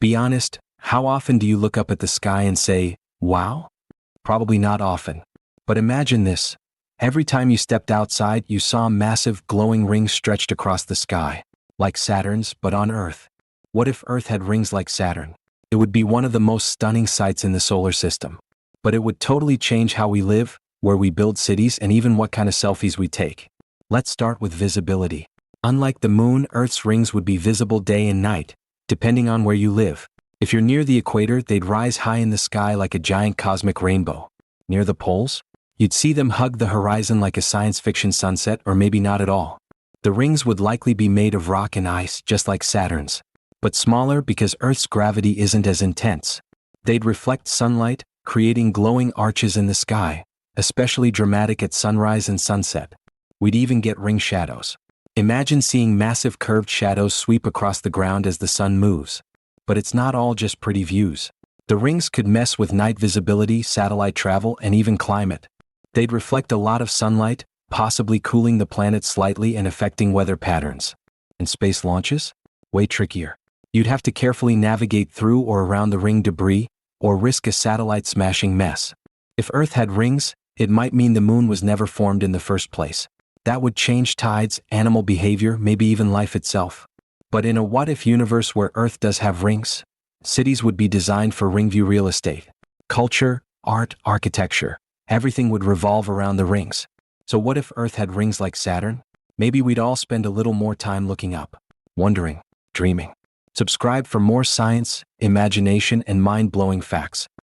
Be honest, how often do you look up at the sky and say, wow? Probably not often. But imagine this. Every time you stepped outside, you saw massive glowing rings stretched across the sky, like Saturn's, but on Earth. What if Earth had rings like Saturn? It would be one of the most stunning sights in the solar system. But it would totally change how we live, where we build cities, and even what kind of selfies we take. Let's start with visibility. Unlike the moon, Earth's rings would be visible day and night, depending on where you live. If you're near the equator, they'd rise high in the sky like a giant cosmic rainbow. Near the poles, you'd see them hug the horizon like a science fiction sunset, or maybe not at all. The rings would likely be made of rock and ice, just like Saturn's, but smaller because Earth's gravity isn't as intense. They'd reflect sunlight, creating glowing arches in the sky, especially dramatic at sunrise and sunset. We'd even get ring shadows. Imagine seeing massive curved shadows sweep across the ground as the sun moves. But it's not all just pretty views. The rings could mess with night visibility, satellite travel, and even climate. They'd reflect a lot of sunlight, possibly cooling the planet slightly and affecting weather patterns. And space launches? Way trickier. You'd have to carefully navigate through or around the ring debris, or risk a satellite-smashing mess. If Earth had rings, it might mean the moon was never formed in the first place. That would change tides, animal behavior, maybe even life itself. But in a what-if universe where Earth does have rings, cities would be designed for ring-view real estate. Culture, art, architecture, everything would revolve around the rings. So what if Earth had rings like Saturn? Maybe we'd all spend a little more time looking up, wondering, dreaming. Subscribe for more science, imagination, and mind-blowing facts.